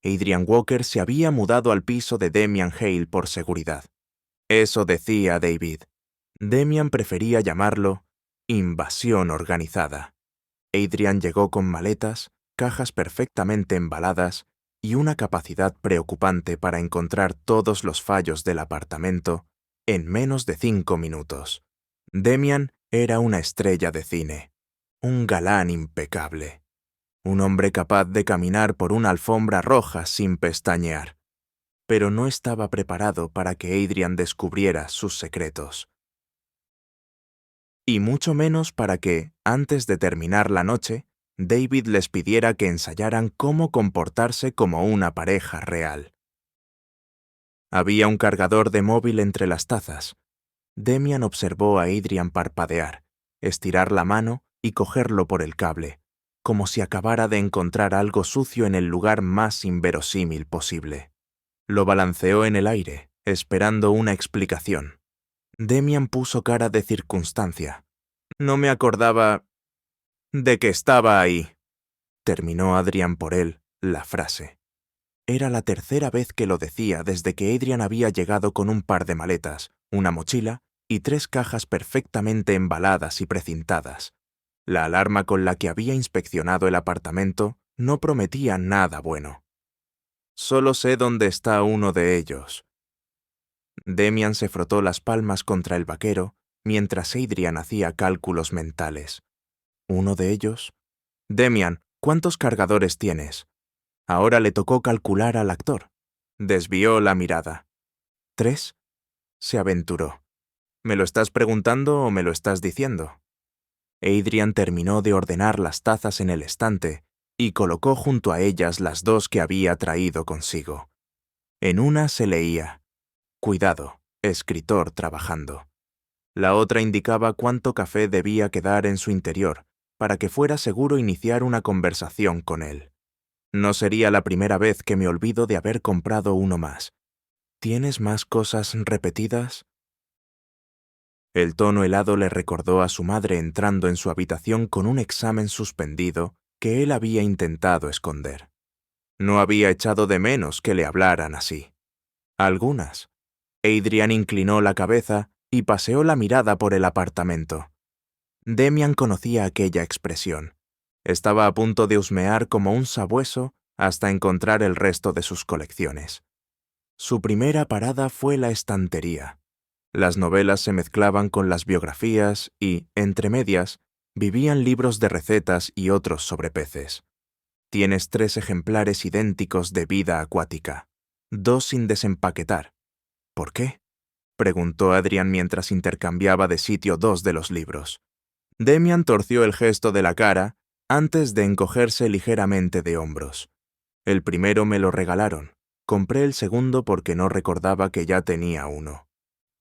Adrian Walker se había mudado al piso de Damian Hale por seguridad. Eso decía David. Damian prefería llamarlo invasión organizada. Adrian llegó con maletas, cajas perfectamente embaladas y una capacidad preocupante para encontrar todos los fallos del apartamento en menos de 5 minutos. Damian era una estrella de cine, un galán impecable, un hombre capaz de caminar por una alfombra roja sin pestañear. Pero no estaba preparado para que Adrian descubriera sus secretos. Y mucho menos para que, antes de terminar la noche, David les pidiera que ensayaran cómo comportarse como una pareja real. Había un cargador de móvil entre las tazas. Damian observó a Adrian parpadear, estirar la mano y cogerlo por el cable, como si acabara de encontrar algo sucio en el lugar más inverosímil posible. Lo balanceó en el aire, esperando una explicación. Damian puso cara de circunstancia. No me acordaba de que estaba ahí. Terminó Adrian por él la frase. Era la tercera vez que lo decía desde que Adrian había llegado con un par de maletas, una mochila y 3 cajas perfectamente embaladas y precintadas. La alarma con la que había inspeccionado el apartamento no prometía nada bueno. Solo sé dónde está uno de ellos. Damian se frotó las palmas contra el vaquero mientras Adrian hacía cálculos mentales. ¿Uno de ellos? Damian, ¿cuántos cargadores tienes? Ahora le tocó calcular al actor. Desvió la mirada. ¿3? Se aventuró. ¿Me lo estás preguntando o me lo estás diciendo? Adrian terminó de ordenar las tazas en el estante y colocó junto a ellas las 2 que había traído consigo. En una se leía: Cuidado, escritor trabajando. La otra indicaba cuánto café debía quedar en su interior para que fuera seguro iniciar una conversación con él. No sería la primera vez que me olvido de haber comprado uno más. ¿Tienes más cosas repetidas? El tono helado le recordó a su madre entrando en su habitación con un examen suspendido que él había intentado esconder. No había echado de menos que le hablaran así. Algunas. Adrian inclinó la cabeza y paseó la mirada por el apartamento. Damian conocía aquella expresión. Estaba a punto de husmear como un sabueso hasta encontrar el resto de sus colecciones. Su primera parada fue la estantería. Las novelas se mezclaban con las biografías y, entre medias, vivían libros de recetas y otros sobre peces. Tienes 3 ejemplares idénticos de vida acuática, 2 sin desempaquetar. ¿Por qué?, preguntó Adrian mientras intercambiaba de sitio 2 de los libros. Damian torció el gesto de la cara antes de encogerse ligeramente de hombros. El primero me lo regalaron. Compré el segundo porque no recordaba que ya tenía uno.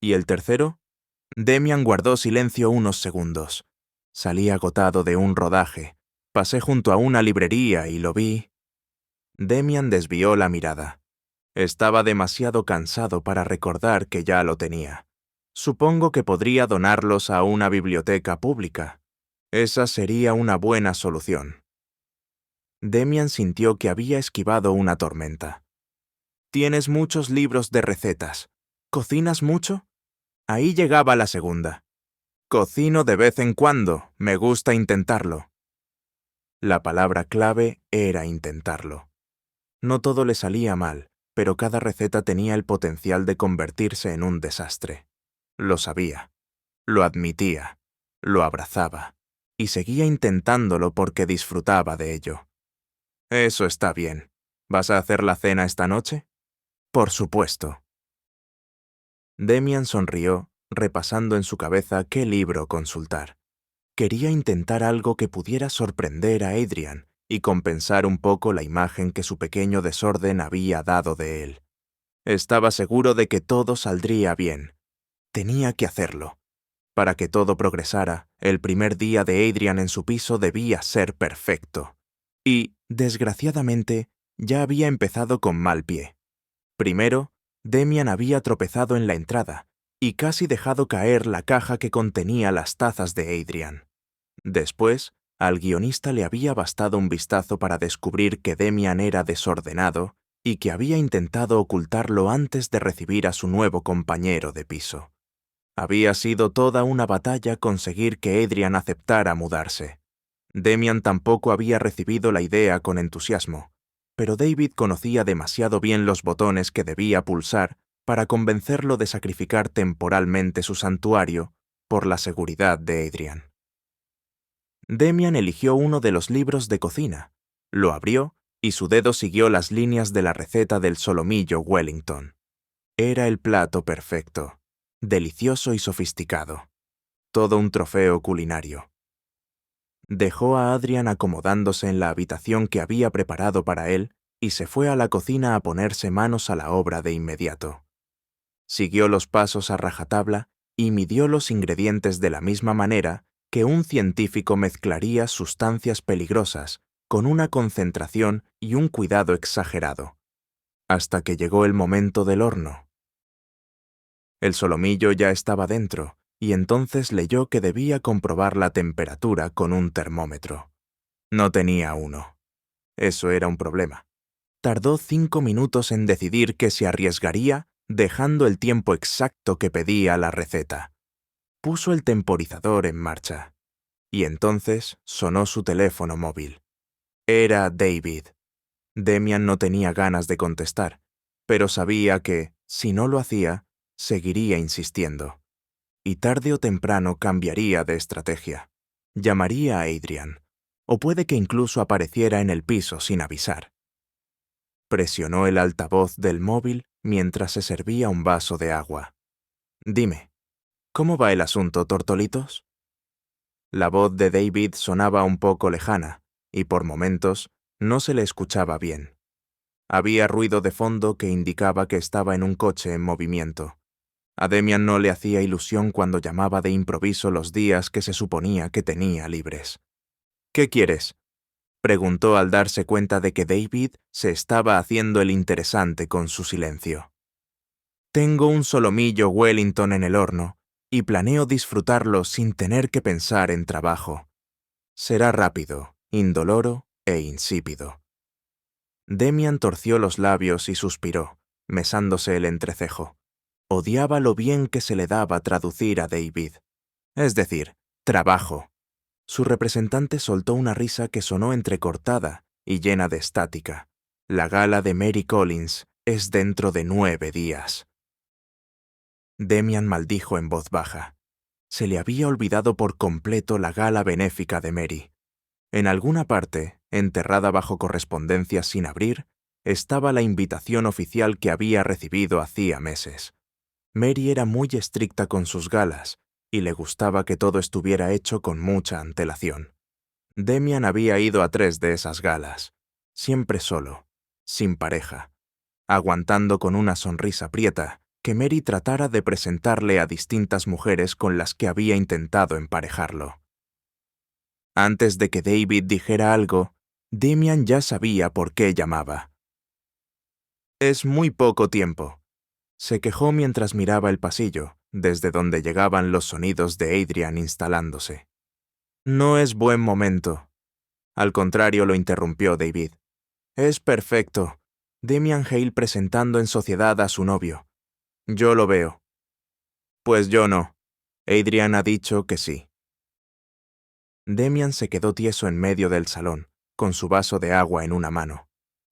¿Y el tercero? Damian guardó silencio unos segundos. Salí agotado de un rodaje. Pasé junto a una librería y lo vi. Damian desvió la mirada. Estaba demasiado cansado para recordar que ya lo tenía. Supongo que podría donarlos a una biblioteca pública. Esa sería una buena solución. Damian sintió que había esquivado una tormenta. Tienes muchos libros de recetas. ¿Cocinas mucho? Ahí llegaba la segunda. Cocino de vez en cuando, me gusta intentarlo. La palabra clave era intentarlo. No todo le salía mal, pero cada receta tenía el potencial de convertirse en un desastre. Lo sabía, lo admitía, lo abrazaba, y seguía intentándolo porque disfrutaba de ello. Eso está bien. ¿Vas a hacer la cena esta noche? Por supuesto. Damian sonrió, repasando en su cabeza qué libro consultar. Quería intentar algo que pudiera sorprender a Adrian y compensar un poco la imagen que su pequeño desorden había dado de él. Estaba seguro de que todo saldría bien. Tenía que hacerlo. Para que todo progresara, el primer día de Adrian en su piso debía ser perfecto. Y, desgraciadamente, ya había empezado con mal pie. Primero, Damian había tropezado en la entrada y casi dejado caer la caja que contenía las tazas de Adrian. Después, al guionista le había bastado un vistazo para descubrir que Damian era desordenado y que había intentado ocultarlo antes de recibir a su nuevo compañero de piso. Había sido toda una batalla conseguir que Adrian aceptara mudarse. Demian tampoco había recibido la idea con entusiasmo, pero David conocía demasiado bien los botones que debía pulsar para convencerlo de sacrificar temporalmente su santuario por la seguridad de Adrian. Demian eligió uno de los libros de cocina, lo abrió y su dedo siguió las líneas de la receta del solomillo Wellington. Era el plato perfecto, delicioso y sofisticado. Todo un trofeo culinario. Dejó a Adrian acomodándose en la habitación que había preparado para él y se fue a la cocina a ponerse manos a la obra de inmediato. Siguió los pasos a rajatabla y midió los ingredientes de la misma manera que un científico mezclaría sustancias peligrosas con una concentración y un cuidado exagerado, hasta que llegó el momento del horno. El solomillo ya estaba dentro, y entonces leyó que debía comprobar la temperatura con un termómetro. No tenía uno. Eso era un problema. Tardó 5 minutos en decidir que se arriesgaría dejando el tiempo exacto que pedía la receta. Puso el temporizador en marcha. Y entonces sonó su teléfono móvil. Era David. Demian no tenía ganas de contestar, pero sabía que, si no lo hacía, seguiría insistiendo. Y tarde o temprano cambiaría de estrategia. Llamaría a Adrian, o puede que incluso apareciera en el piso sin avisar. Presionó el altavoz del móvil mientras se servía un vaso de agua. Dime, ¿cómo va el asunto, Tortolitos? La voz de David sonaba un poco lejana, y por momentos no se le escuchaba bien. Había ruido de fondo que indicaba que estaba en un coche en movimiento. A Demian no le hacía ilusión cuando llamaba de improviso los días que se suponía que tenía libres. ¿Qué quieres?, preguntó al darse cuenta de que David se estaba haciendo el interesante con su silencio. Tengo un solomillo Wellington en el horno y planeo disfrutarlo sin tener que pensar en trabajo. Será rápido, indoloro e insípido. Demian torció los labios y suspiró, mesándose el entrecejo. Odiaba lo bien que se le daba traducir a David. Es decir, trabajo. Su representante soltó una risa que sonó entrecortada y llena de estática. La gala de Mary Collins es dentro de 9 días. Demian maldijo en voz baja. Se le había olvidado por completo la gala benéfica de Mary. En alguna parte, enterrada bajo correspondencias sin abrir, estaba la invitación oficial que había recibido hacía meses. Mary era muy estricta con sus galas, y le gustaba que todo estuviera hecho con mucha antelación. Demian había ido a 3 de esas galas, siempre solo, sin pareja, aguantando con una sonrisa prieta que Mary tratara de presentarle a distintas mujeres con las que había intentado emparejarlo. Antes de que David dijera algo, Demian ya sabía por qué llamaba. Es muy poco tiempo, se quejó mientras miraba el pasillo, desde donde llegaban los sonidos de Adrian instalándose. No es buen momento. Al contrario, lo interrumpió David. Es perfecto. Demian Hale presentando en sociedad a su novio. Yo lo veo. Pues yo no. Adrian ha dicho que sí. Demian se quedó tieso en medio del salón, con su vaso de agua en una mano.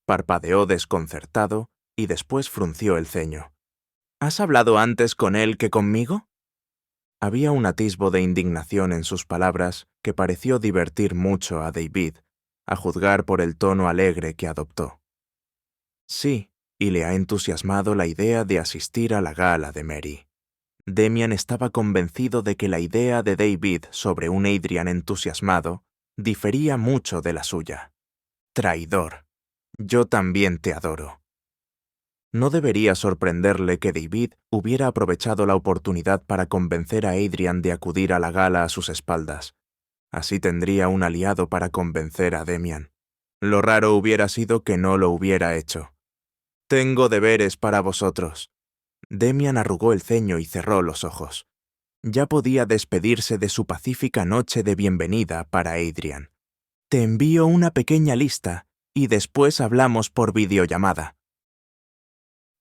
Parpadeó desconcertado y después frunció el ceño. ¿Has hablado antes con él que conmigo? Había un atisbo de indignación en sus palabras que pareció divertir mucho a David, a juzgar por el tono alegre que adoptó. Sí, y le ha entusiasmado la idea de asistir a la gala de Mary. Demian estaba convencido de que la idea de David sobre un Adrian entusiasmado difería mucho de la suya. Traidor. Yo también te adoro. No debería sorprenderle que David hubiera aprovechado la oportunidad para convencer a Adrian de acudir a la gala a sus espaldas. Así tendría un aliado para convencer a Demian. Lo raro hubiera sido que no lo hubiera hecho. Tengo deberes para vosotros. Demian arrugó el ceño y cerró los ojos. Ya podía despedirse de su pacífica noche de bienvenida para Adrian. Te envío una pequeña lista y después hablamos por videollamada.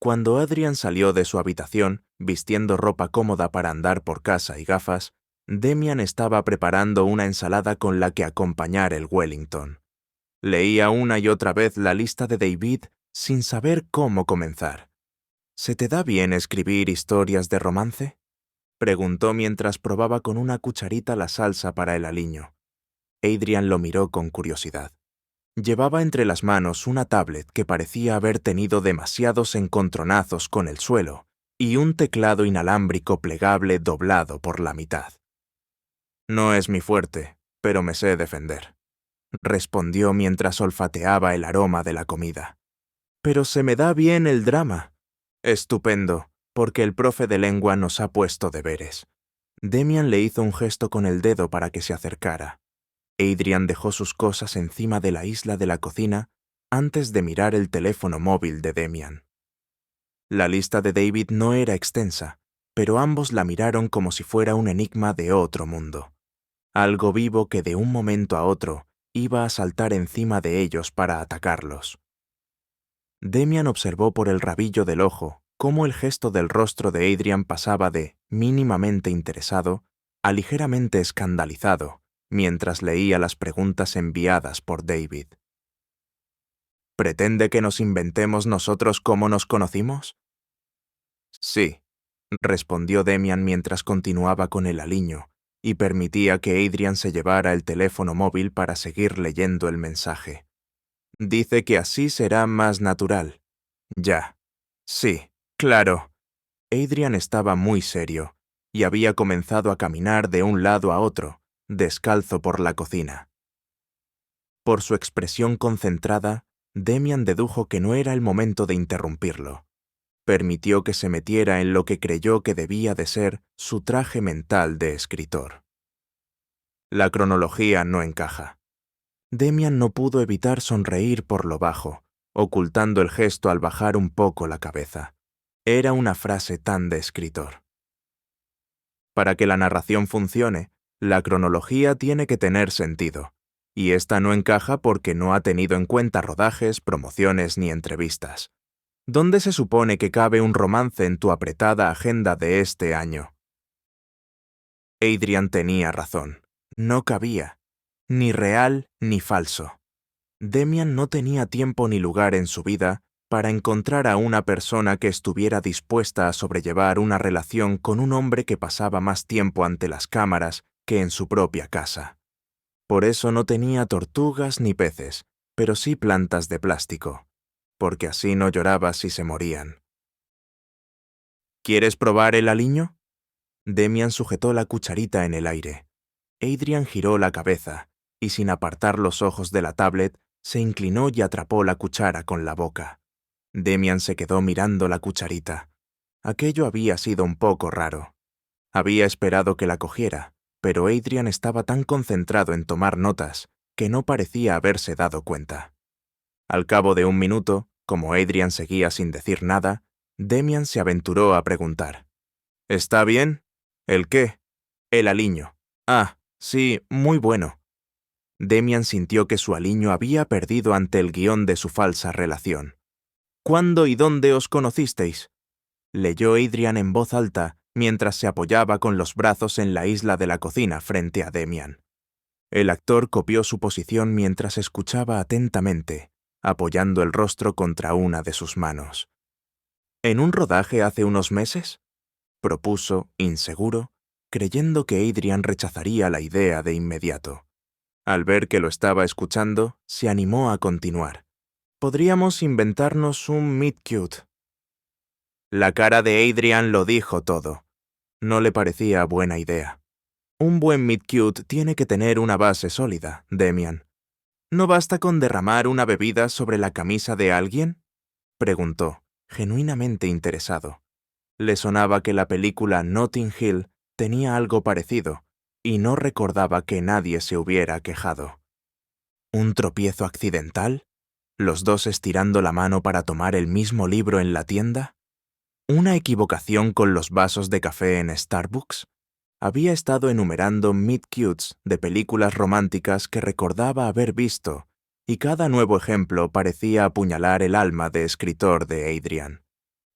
Cuando Adrian salió de su habitación, vistiendo ropa cómoda para andar por casa y gafas, Demian estaba preparando una ensalada con la que acompañar el Wellington. Leía una y otra vez la lista de David sin saber cómo comenzar. ¿Se te da bien escribir historias de romance?, preguntó mientras probaba con una cucharita la salsa para el aliño. Adrian lo miró con curiosidad. Llevaba entre las manos una tablet que parecía haber tenido demasiados encontronazos con el suelo y un teclado inalámbrico plegable doblado por la mitad. No es mi fuerte, pero me sé defender, respondió mientras olfateaba el aroma de la comida. Pero se me da bien el drama. Estupendo, porque el profe de lengua nos ha puesto deberes. Demian le hizo un gesto con el dedo para que se acercara. Adrian dejó sus cosas encima de la isla de la cocina antes de mirar el teléfono móvil de Demian. La lista de David no era extensa, pero ambos la miraron como si fuera un enigma de otro mundo. Algo vivo que de un momento a otro iba a saltar encima de ellos para atacarlos. Demian observó por el rabillo del ojo cómo el gesto del rostro de Adrian pasaba de mínimamente interesado a ligeramente escandalizado mientras leía las preguntas enviadas por David. ¿Pretende que nos inventemos nosotros cómo nos conocimos? Sí, respondió Demian mientras continuaba con el aliño y permitía que Adrian se llevara el teléfono móvil para seguir leyendo el mensaje. Dice que así será más natural. Ya. Sí, claro. Adrian estaba muy serio y había comenzado a caminar de un lado a otro, descalzo por la cocina. Por su expresión concentrada, Demian dedujo que no era el momento de interrumpirlo. Permitió que se metiera en lo que creyó que debía de ser su traje mental de escritor. La cronología no encaja. Demian no pudo evitar sonreír por lo bajo, ocultando el gesto al bajar un poco la cabeza. Era una frase tan de escritor. Para que la narración funcione, la cronología tiene que tener sentido, y esta no encaja porque no ha tenido en cuenta rodajes, promociones ni entrevistas. ¿Dónde se supone que cabe un romance en tu apretada agenda de este año? Adrian tenía razón. No cabía. Ni real ni falso. Demian no tenía tiempo ni lugar en su vida para encontrar a una persona que estuviera dispuesta a sobrellevar una relación con un hombre que pasaba más tiempo ante las cámaras que en su propia casa. Por eso no tenía tortugas ni peces, pero sí plantas de plástico, porque así no lloraba si se morían. ¿Quieres probar el aliño? Demian sujetó la cucharita en el aire. Adrian giró la cabeza y, sin apartar los ojos de la tablet, se inclinó y atrapó la cuchara con la boca. Demian se quedó mirando la cucharita. Aquello había sido un poco raro. Había esperado que la cogiera, pero Adrian estaba tan concentrado en tomar notas que no parecía haberse dado cuenta. Al cabo de un minuto, como Adrian seguía sin decir nada, Demian se aventuró a preguntar. ¿Está bien? ¿El qué? El aliño. Ah, sí, muy bueno. Demian sintió que su aliño había perdido ante el guión de su falsa relación. ¿Cuándo y dónde os conocisteis? Leyó Adrian en voz alta mientras se apoyaba con los brazos en la isla de la cocina frente a Demian. El actor copió su posición mientras escuchaba atentamente, apoyando el rostro contra una de sus manos. ¿En un rodaje hace unos meses? Propuso, inseguro, creyendo que Adrian rechazaría la idea de inmediato. Al ver que lo estaba escuchando, se animó a continuar. Podríamos inventarnos un meet cute. La cara de Adrian lo dijo todo. No le parecía buena idea. Un buen meet cute tiene que tener una base sólida, Demian. ¿No basta con derramar una bebida sobre la camisa de alguien? Preguntó, genuinamente interesado. Le sonaba que la película Notting Hill tenía algo parecido, y no recordaba que nadie se hubiera quejado. ¿Un tropiezo accidental? ¿Los dos estirando la mano para tomar el mismo libro en la tienda? ¿Una equivocación con los vasos de café en Starbucks? Había estado enumerando meet cutes de películas románticas que recordaba haber visto, y cada nuevo ejemplo parecía apuñalar el alma de escritor de Adrian.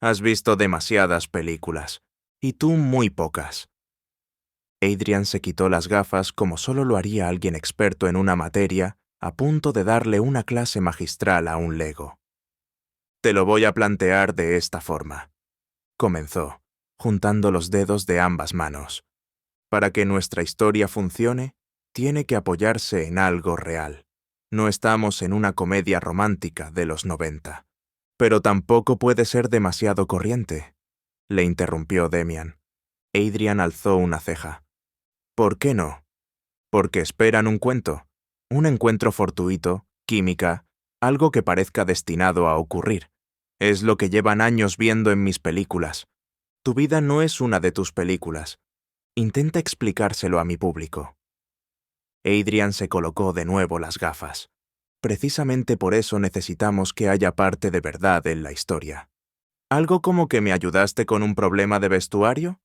Has visto demasiadas películas, y tú muy pocas. Adrian se quitó las gafas como solo lo haría alguien experto en una materia, a punto de darle una clase magistral a un lego. Te lo voy a plantear de esta forma, comenzó, juntando los dedos de ambas manos. Para que nuestra historia funcione, tiene que apoyarse en algo real. No estamos en una comedia romántica de los 90. Pero tampoco puede ser demasiado corriente, le interrumpió Demian. Adrian alzó una ceja. ¿Por qué no? Porque esperan un cuento, un encuentro fortuito, química, algo que parezca destinado a ocurrir. Es lo que llevan años viendo en mis películas. Tu vida no es una de tus películas. Intenta explicárselo a mi público. Adrian se colocó de nuevo las gafas. Precisamente por eso necesitamos que haya parte de verdad en la historia. ¿Algo como que me ayudaste con un problema de vestuario?,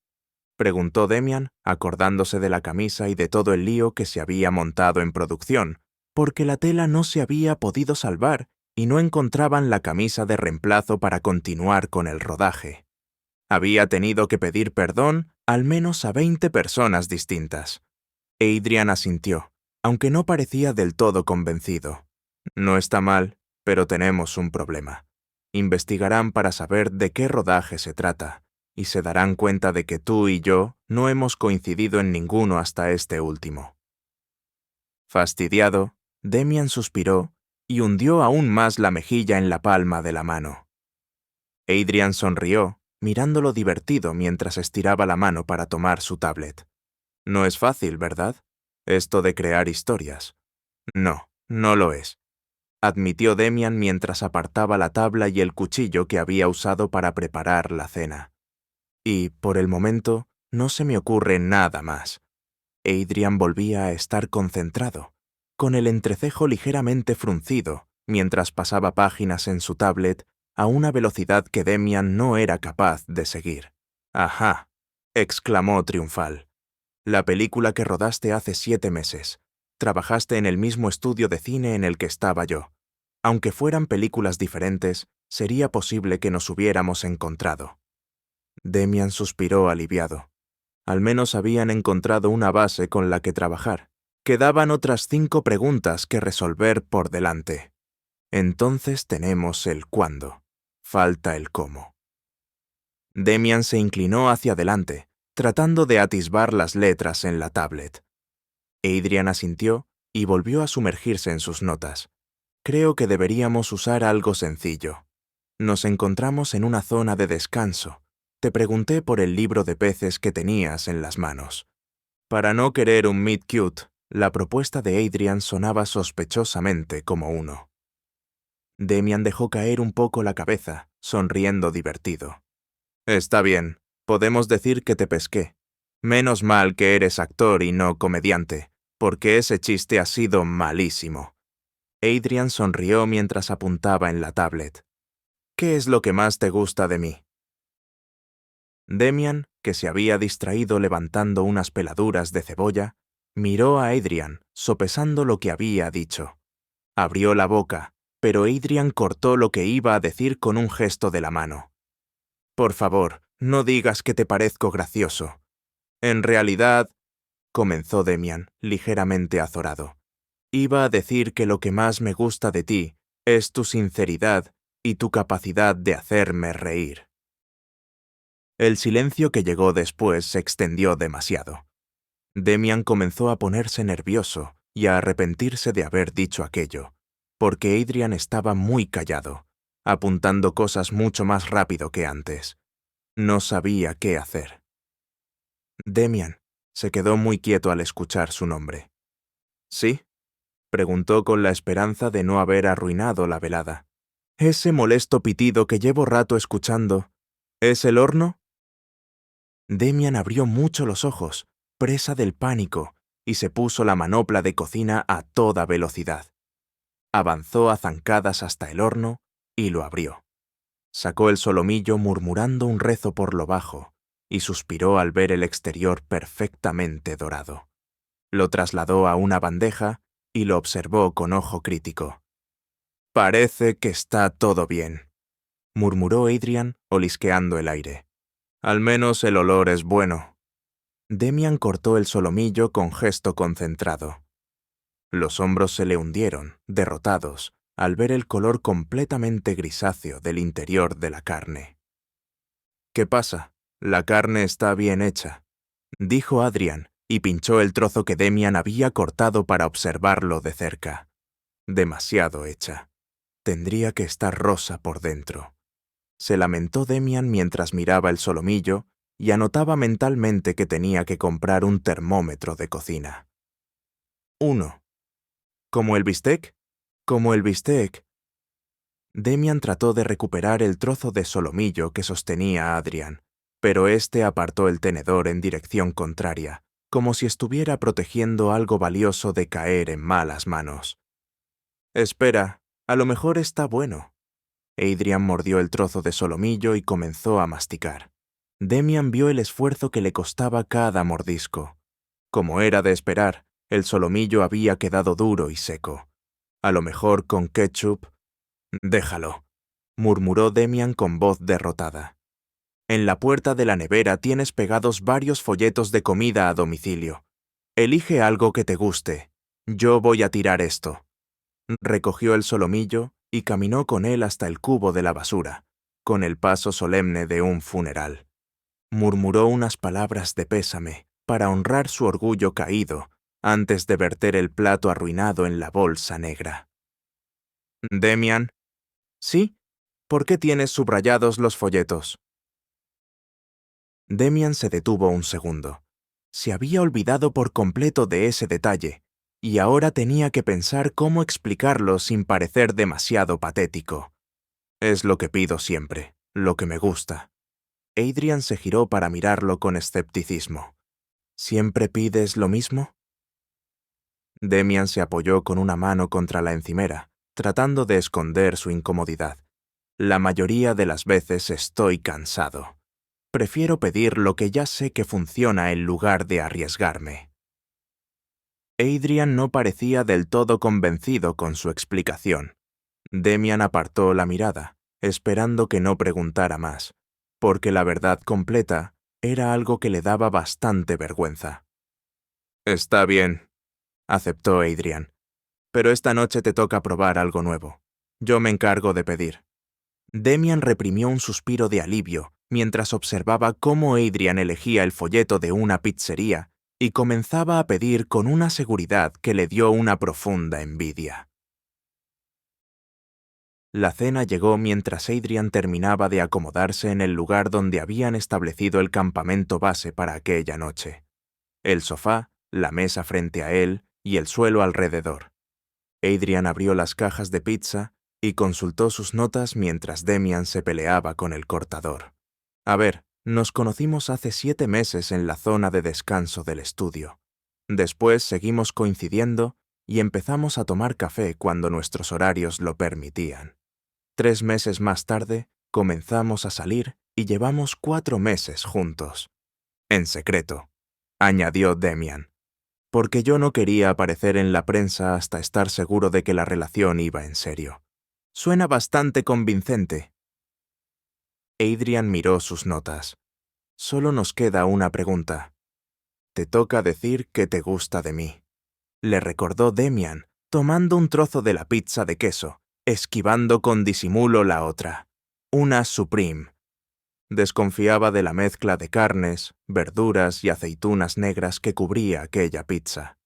preguntó Demian, acordándose de la camisa y de todo el lío que se había montado en producción, porque la tela no se había podido salvar y no encontraban la camisa de reemplazo para continuar con el rodaje. Había tenido que pedir perdón al menos a 20 personas distintas. Adrian asintió, aunque no parecía del todo convencido. No está mal, pero tenemos un problema. Investigarán para saber de qué rodaje se trata, y se darán cuenta de que tú y yo no hemos coincidido en ninguno hasta este último. Fastidiado, Demian suspiró y hundió aún más la mejilla en la palma de la mano. Adrian sonrió, mirándolo divertido mientras estiraba la mano para tomar su tablet. No es fácil, ¿verdad? Esto de crear historias. No, no lo es, admitió Demian mientras apartaba la tabla y el cuchillo que había usado para preparar la cena. Y, por el momento, no se me ocurre nada más. Adrian volvía a estar concentrado, con el entrecejo ligeramente fruncido, mientras pasaba páginas en su tablet a una velocidad que Demian no era capaz de seguir. «Ajá», exclamó triunfal. «La película que rodaste hace 7 meses. Trabajaste en el mismo estudio de cine en el que estaba yo. Aunque fueran películas diferentes, sería posible que nos hubiéramos encontrado». Demian suspiró aliviado. Al menos habían encontrado una base con la que trabajar. Quedaban otras 5 preguntas que resolver por delante. Entonces tenemos el cuándo. Falta el cómo. Demian se inclinó hacia adelante, tratando de atisbar las letras en la tablet. Adrian asintió y volvió a sumergirse en sus notas. Creo que deberíamos usar algo sencillo. Nos encontramos en una zona de descanso. Te pregunté por el libro de peces que tenías en las manos. Para no querer un meet cute, la propuesta de Adrian sonaba sospechosamente como uno. Demian dejó caer un poco la cabeza, sonriendo divertido. Está bien, podemos decir que te pesqué. Menos mal que eres actor y no comediante, porque ese chiste ha sido malísimo. Adrian sonrió mientras apuntaba en la tablet. ¿Qué es lo que más te gusta de mí? Demian, que se había distraído levantando unas peladuras de cebolla, miró a Adrian, sopesando lo que había dicho. Abrió la boca, pero Adrian cortó lo que iba a decir con un gesto de la mano. Por favor, no digas que te parezco gracioso. En realidad, comenzó Demian, ligeramente azorado. Iba a decir que lo que más me gusta de ti es tu sinceridad y tu capacidad de hacerme reír. El silencio que llegó después se extendió demasiado. Demian comenzó a ponerse nervioso y a arrepentirse de haber dicho aquello, porque Adrian estaba muy callado, apuntando cosas mucho más rápido que antes. No sabía qué hacer. Demian se quedó muy quieto al escuchar su nombre. ¿Sí?, preguntó con la esperanza de no haber arruinado la velada. Ese molesto pitido que llevo rato escuchando, ¿es el horno? Demian abrió mucho los ojos, presa del pánico, y se puso la manopla de cocina a toda velocidad. Avanzó a zancadas hasta el horno y lo abrió. Sacó el solomillo murmurando un rezo por lo bajo y suspiró al ver el exterior perfectamente dorado. Lo trasladó a una bandeja y lo observó con ojo crítico. Parece que está todo bien. murmuró Adrian, olisqueando el aire. Al menos el olor es bueno. Demian cortó el solomillo con gesto concentrado. Los hombros se le hundieron, derrotados, al ver el color completamente grisáceo del interior de la carne. ¿Qué pasa? La carne está bien hecha, dijo Adrian, y pinchó el trozo que Demian había cortado para observarlo de cerca. Demasiado hecha. Tendría que estar rosa por dentro. Se lamentó Demian mientras miraba el solomillo y anotaba mentalmente que tenía que comprar un termómetro de cocina. 1. ¿Como el bistec? Como el bistec. Demian trató de recuperar el trozo de solomillo que sostenía a Adrian, pero éste apartó el tenedor en dirección contraria, como si estuviera protegiendo algo valioso de caer en malas manos. Espera, a lo mejor está bueno. Adrian mordió el trozo de solomillo y comenzó a masticar. Demian vio el esfuerzo que le costaba cada mordisco. Como era de esperar, el solomillo había quedado duro y seco. A lo mejor con ketchup. Déjalo, murmuró Demian con voz derrotada. En la puerta de la nevera tienes pegados varios folletos de comida a domicilio. Elige algo que te guste. Yo voy a tirar esto. Recogió el solomillo y caminó con él hasta el cubo de la basura, con el paso solemne de un funeral. Murmuró unas palabras de pésame para honrar su orgullo caído antes de verter el plato arruinado en la bolsa negra. Demian. ¿Sí? ¿Por qué tienes subrayados los folletos? Demian se detuvo un segundo. Se había olvidado por completo de ese detalle, y ahora tenía que pensar cómo explicarlo sin parecer demasiado patético. Es lo que pido siempre, lo que me gusta. Adrian se giró para mirarlo con escepticismo. ¿Siempre pides lo mismo? Demian se apoyó con una mano contra la encimera, tratando de esconder su incomodidad. La mayoría de las veces estoy cansado. Prefiero pedir lo que ya sé que funciona en lugar de arriesgarme. Adrian no parecía del todo convencido con su explicación. Demian apartó la mirada, esperando que no preguntara más, porque la verdad completa era algo que le daba bastante vergüenza. Está bien, aceptó Adrian, pero esta noche te toca probar algo nuevo. Yo me encargo de pedir. Demian reprimió un suspiro de alivio mientras observaba cómo Adrian elegía el folleto de una pizzería y comenzaba a pedir con una seguridad que le dio una profunda envidia. La cena llegó mientras Adrian terminaba de acomodarse en el lugar donde habían establecido el campamento base para aquella noche. El sofá, la mesa frente a él y el suelo alrededor. Adrian abrió las cajas de pizza y consultó sus notas mientras Demian se peleaba con el cortador. A ver, nos conocimos hace 7 meses en la zona de descanso del estudio. Después seguimos coincidiendo y empezamos a tomar café cuando nuestros horarios lo permitían. 3 meses más tarde, comenzamos a salir y llevamos 4 meses juntos. En secreto, añadió Demian, porque yo no quería aparecer en la prensa hasta estar seguro de que la relación iba en serio. Suena bastante convincente. Adrian miró sus notas. Solo nos queda una pregunta. Te toca decir qué te gusta de mí. Le recordó Demian, tomando un trozo de la pizza de queso, esquivando con disimulo la otra. Una Supreme. Desconfiaba de la mezcla de carnes, verduras y aceitunas negras que cubría aquella pizza.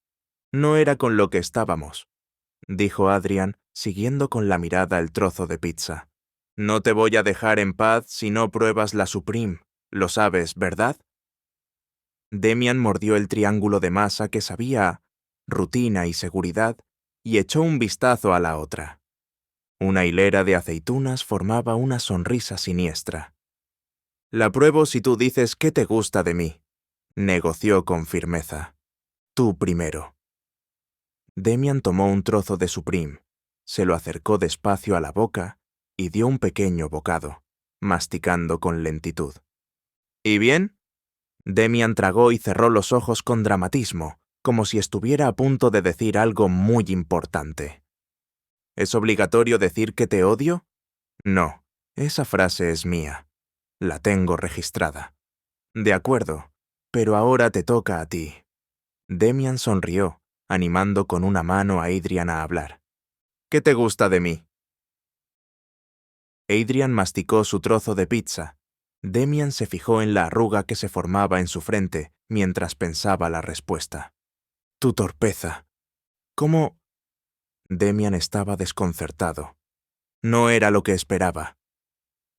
No era con lo que estábamos, dijo Adrian, siguiendo con la mirada el trozo de pizza. No te voy a dejar en paz si no pruebas la Supreme. Lo sabes, ¿verdad? Demian mordió el triángulo de masa que sabía rutina y seguridad y echó un vistazo a la otra. Una hilera de aceitunas formaba una sonrisa siniestra. La pruebo si tú dices qué te gusta de mí, negoció con firmeza. Tú primero. Demian tomó un trozo de Supreme, se lo acercó despacio a la boca y dio un pequeño bocado, masticando con lentitud. ¿Y bien? Demian tragó y cerró los ojos con dramatismo, como si estuviera a punto de decir algo muy importante. ¿Es obligatorio decir que te odio? No, Esa frase es mía. La tengo registrada. De acuerdo, pero ahora te toca a ti. Demian sonrió, animando con una mano a Adrian a hablar. ¿Qué te gusta de mí? Adrian masticó su trozo de pizza. Demian se fijó en la arruga que se formaba en su frente mientras pensaba la respuesta. Tu torpeza. ¿Cómo? Demian estaba desconcertado. No era lo que esperaba.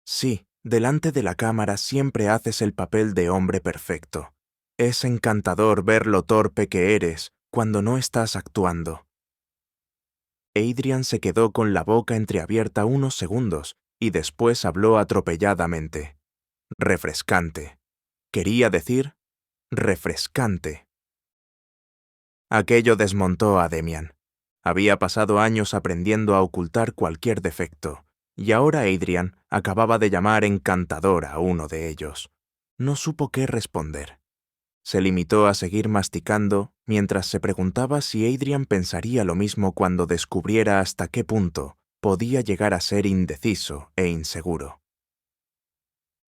Sí, delante de la cámara siempre haces el papel de hombre perfecto. Es encantador ver lo torpe que eres cuando no estás actuando. Adrian se quedó con la boca entreabierta unos segundos y después habló atropelladamente. Refrescante. Quería decir, refrescante. Aquello desmontó a Demian. Había pasado años aprendiendo a ocultar cualquier defecto, y ahora Adrian acababa de llamar encantador a uno de ellos. No supo qué responder. Se limitó a seguir masticando mientras se preguntaba si Adrian pensaría lo mismo cuando descubriera hasta qué punto podía llegar a ser indeciso e inseguro.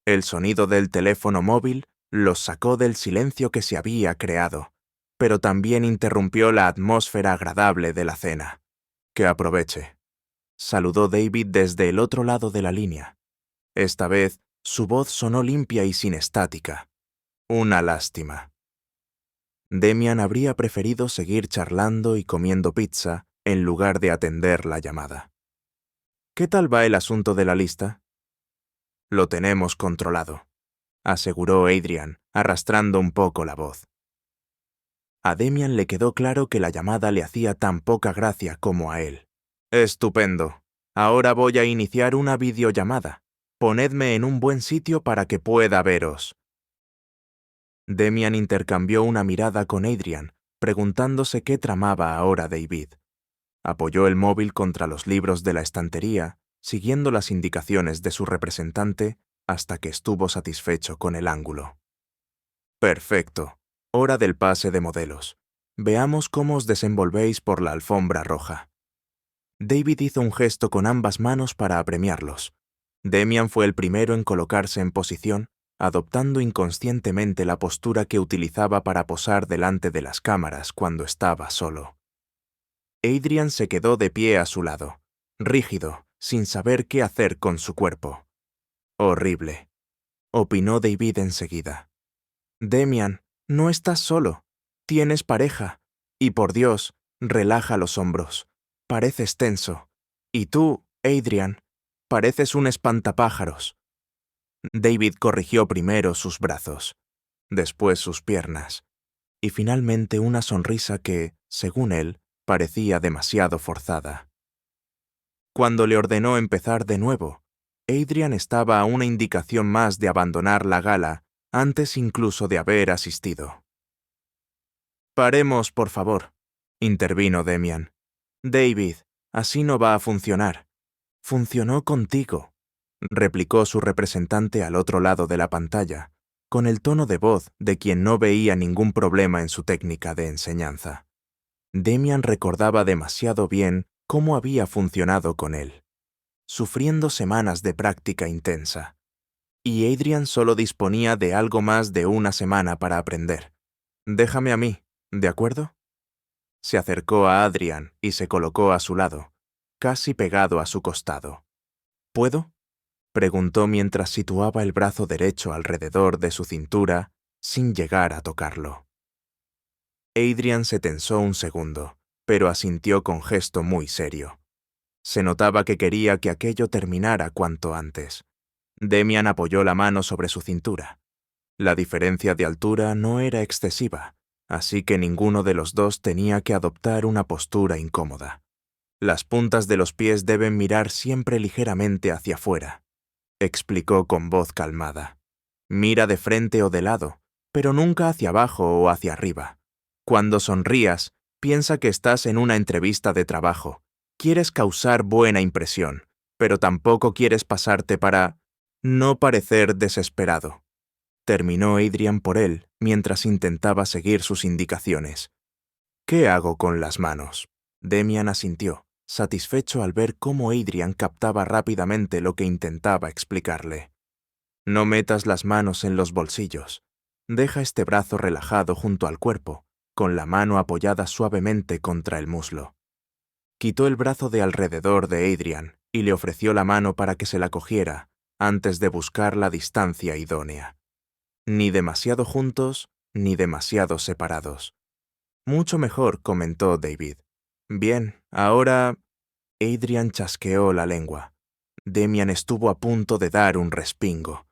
El sonido del teléfono móvil los sacó del silencio que se había creado, pero también interrumpió la atmósfera agradable de la cena. Que aproveche. Saludó David desde el otro lado de la línea. Esta vez, su voz sonó limpia y sin estática. Una lástima. Demian habría preferido seguir charlando y comiendo pizza en lugar de atender la llamada. ¿Qué tal va el asunto de la lista? Lo tenemos controlado, aseguró Adrian, arrastrando un poco la voz. A Demian le quedó claro que la llamada le hacía tan poca gracia como a él. Estupendo. Ahora voy a iniciar una videollamada. Ponedme en un buen sitio para que pueda veros. Demian intercambió una mirada con Adrian, preguntándose qué tramaba ahora David. Apoyó el móvil contra los libros de la estantería, siguiendo las indicaciones de su representante hasta que estuvo satisfecho con el ángulo. Perfecto. Hora del pase de modelos. Veamos cómo os desenvolvéis por la alfombra roja. David hizo un gesto con ambas manos para apremiarlos. Demian fue el primero en colocarse en posición, adoptando inconscientemente la postura que utilizaba para posar delante de las cámaras cuando estaba solo. Adrian se quedó de pie a su lado, rígido, sin saber qué hacer con su cuerpo. Horrible, opinó David enseguida. Demian, no estás solo, tienes pareja, y por Dios, relaja los hombros. Pareces tenso. Y tú, Adrian, pareces un espantapájaros. David corrigió primero sus brazos, después sus piernas, y finalmente una sonrisa que, según él, parecía demasiado forzada. Cuando le ordenó empezar de nuevo, Adrian estaba a una indicación más de abandonar la gala antes incluso de haber asistido. Paremos, por favor, intervino Demian. David, así no va a funcionar. Funcionó contigo, replicó su representante al otro lado de la pantalla, con el tono de voz de quien no veía ningún problema en su técnica de enseñanza. Demian recordaba demasiado bien cómo había funcionado con él, sufriendo semanas de práctica intensa. Y Adrian solo disponía de algo más de una semana para aprender. Déjame a mí, ¿de acuerdo? Se acercó a Adrian y se colocó a su lado, casi pegado a su costado. ¿Puedo? Preguntó mientras situaba el brazo derecho alrededor de su cintura sin llegar a tocarlo. Adrian se tensó un segundo, pero asintió con gesto muy serio. Se notaba que quería que aquello terminara cuanto antes. Demian apoyó la mano sobre su cintura. La diferencia de altura no era excesiva, así que ninguno de los dos tenía que adoptar una postura incómoda. Las puntas de los pies deben mirar siempre ligeramente hacia afuera, explicó con voz calmada. Mira de frente o de lado, pero nunca hacia abajo o hacia arriba. Cuando sonrías, piensa que estás en una entrevista de trabajo. Quieres causar buena impresión, pero tampoco quieres pasarte para no parecer desesperado. Terminó Adrian por él mientras intentaba seguir sus indicaciones. ¿Qué hago con las manos? Demian asintió, satisfecho al ver cómo Adrian captaba rápidamente lo que intentaba explicarle. No metas las manos en los bolsillos. Deja este brazo relajado junto al cuerpo, con la mano apoyada suavemente contra el muslo. Quitó el brazo de alrededor de Adrian y le ofreció la mano para que se la cogiera antes de buscar la distancia idónea. Ni demasiado juntos, ni demasiado separados. Mucho mejor, comentó David. Bien, ahora... Adrian chasqueó la lengua. Demian estuvo a punto de dar un respingo.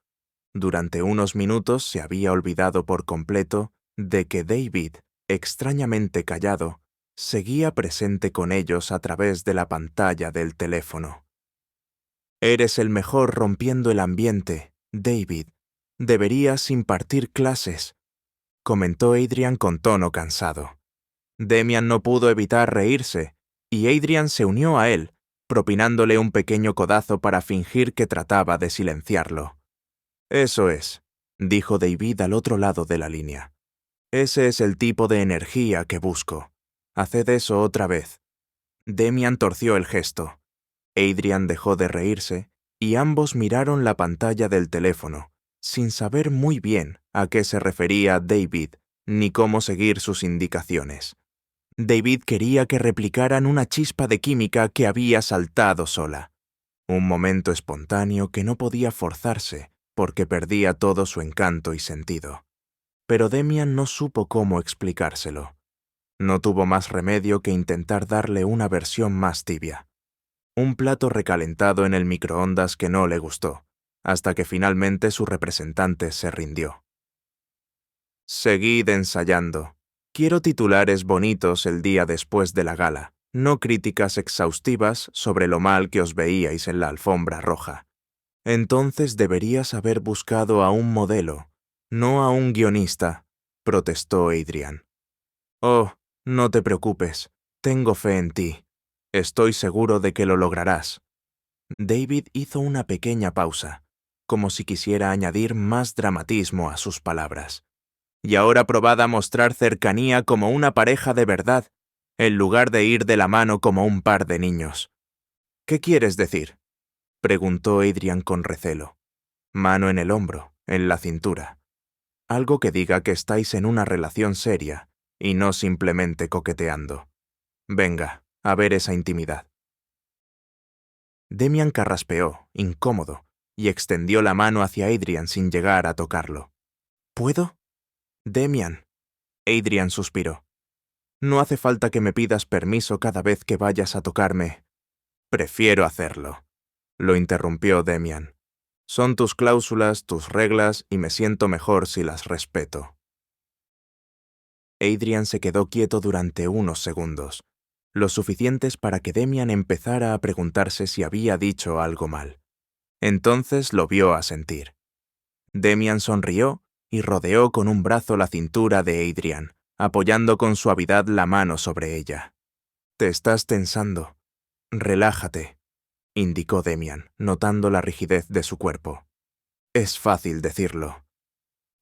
Durante unos minutos se había olvidado por completo de que David, extrañamente callado, seguía presente con ellos a través de la pantalla del teléfono. Eres el mejor rompiendo el ambiente, David. Deberías impartir clases, comentó Adrian con tono cansado. Demian no pudo evitar reírse, y Adrian se unió a él, propinándole un pequeño codazo para fingir que trataba de silenciarlo. Eso es, dijo David al otro lado de la línea. Ese es el tipo de energía que busco. Haced eso otra vez. Demian torció el gesto. Adrian dejó de reírse, y ambos miraron la pantalla del teléfono, sin saber muy bien a qué se refería David, ni cómo seguir sus indicaciones. David quería que replicaran una chispa de química que había saltado sola. Un momento espontáneo que no podía forzarse, porque perdía todo su encanto y sentido. Pero Demian no supo cómo explicárselo. No tuvo más remedio que intentar darle una versión más tibia. Un plato recalentado en el microondas que no le gustó, hasta que finalmente su representante se rindió. Seguid ensayando. Quiero titulares bonitos el día después de la gala, no críticas exhaustivas sobre lo mal que os veíais en la alfombra roja. Entonces deberías haber buscado a un modelo, no a un guionista, protestó Adrian. Oh, no te preocupes, tengo fe en ti. Estoy seguro de que lo lograrás. David hizo una pequeña pausa, como si quisiera añadir más dramatismo a sus palabras. Y ahora probad a mostrar cercanía como una pareja de verdad, en lugar de ir de la mano como un par de niños. ¿Qué quieres decir?, preguntó Adrian con recelo. Mano en el hombro, en la cintura. Algo que diga que estáis en una relación seria, y no simplemente coqueteando. Venga, a ver esa intimidad. Demian carraspeó, incómodo, y extendió la mano hacia Adrian sin llegar a tocarlo. ¿Puedo? Demian. Adrian suspiró. No hace falta que me pidas permiso cada vez que vayas a tocarme. Prefiero hacerlo, lo interrumpió Demian. Son tus cláusulas, tus reglas, y me siento mejor si las respeto. Adrian se quedó quieto durante unos segundos, lo suficientes para que Demian empezara a preguntarse si había dicho algo mal. Entonces lo vio asentir. Demian sonrió y rodeó con un brazo la cintura de Adrian, apoyando con suavidad la mano sobre ella. Te estás tensando. Relájate, indicó Demian, notando la rigidez de su cuerpo. Es fácil decirlo.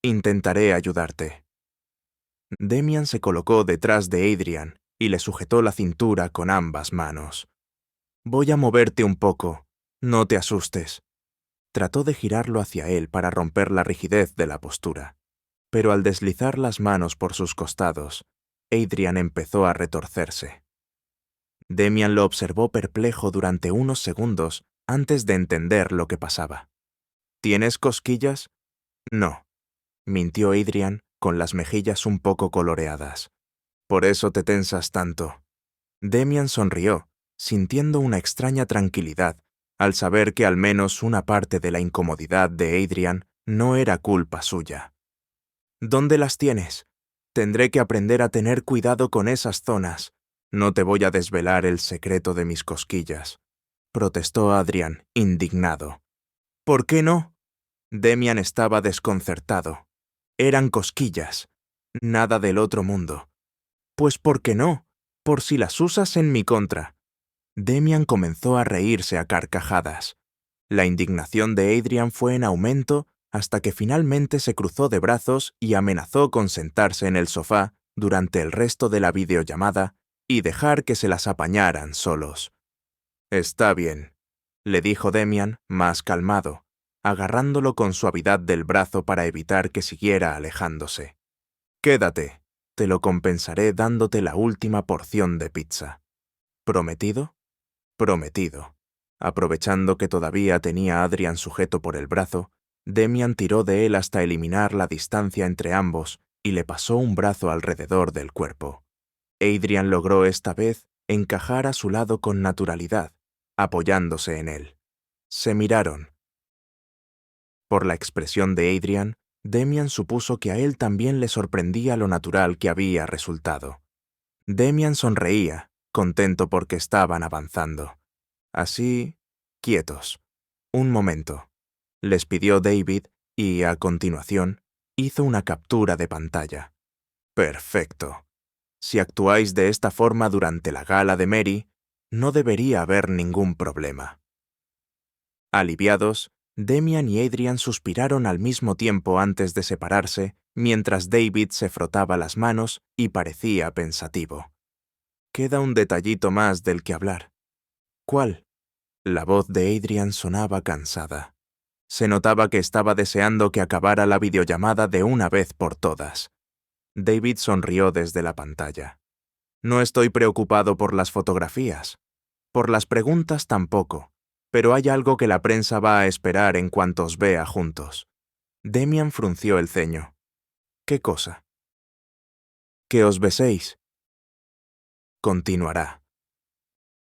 Intentaré ayudarte. Demian se colocó detrás de Adrian y le sujetó la cintura con ambas manos. Voy a moverte un poco. No te asustes. Trató de girarlo hacia él para romper la rigidez de la postura, pero al deslizar las manos por sus costados, Adrian empezó a retorcerse. Demian lo observó perplejo durante unos segundos antes de entender lo que pasaba. ¿Tienes cosquillas? No, mintió Adrian con las mejillas un poco coloreadas. Por eso te tensas tanto. Demian sonrió, sintiendo una extraña tranquilidad al saber que al menos una parte de la incomodidad de Adrian no era culpa suya. ¿Dónde las tienes? Tendré que aprender a tener cuidado con esas zonas. No te voy a desvelar el secreto de mis cosquillas, protestó Adrian, indignado. ¿Por qué no? Demian estaba desconcertado. Eran cosquillas, nada del otro mundo. Pues ¿por qué no? Por si las usas en mi contra. Demian comenzó a reírse a carcajadas. La indignación de Adrian fue en aumento hasta que finalmente se cruzó de brazos y amenazó con sentarse en el sofá durante el resto de la videollamada y dejar que se las apañaran solos. Está bien, le dijo Demian, más calmado, agarrándolo con suavidad del brazo para evitar que siguiera alejándose. Quédate, te lo compensaré dándote la última porción de pizza. ¿Prometido? Prometido. Aprovechando que todavía tenía a Adrian sujeto por el brazo, Demian tiró de él hasta eliminar la distancia entre ambos y le pasó un brazo alrededor del cuerpo. Adrian logró esta vez encajar a su lado con naturalidad, apoyándose en él. Se miraron. Por la expresión de Adrian, Demian supuso que a él también le sorprendía lo natural que había resultado. Demian sonreía, contento porque estaban avanzando. Así, quietos. Un momento. Les pidió David y, a continuación, hizo una captura de pantalla. Perfecto. Si actuáis de esta forma durante la gala de Mary, no debería haber ningún problema. Aliviados, Demian y Adrian suspiraron al mismo tiempo antes de separarse, mientras David se frotaba las manos y parecía pensativo. Queda un detallito más del que hablar. ¿Cuál? La voz de Adrian sonaba cansada. Se notaba que estaba deseando que acabara la videollamada de una vez por todas. David sonrió desde la pantalla. No estoy preocupado por las fotografías. Por las preguntas tampoco. Pero hay algo que la prensa va a esperar en cuanto os vea juntos. Demian frunció el ceño. ¿Qué cosa? Que os beséis. Continuará.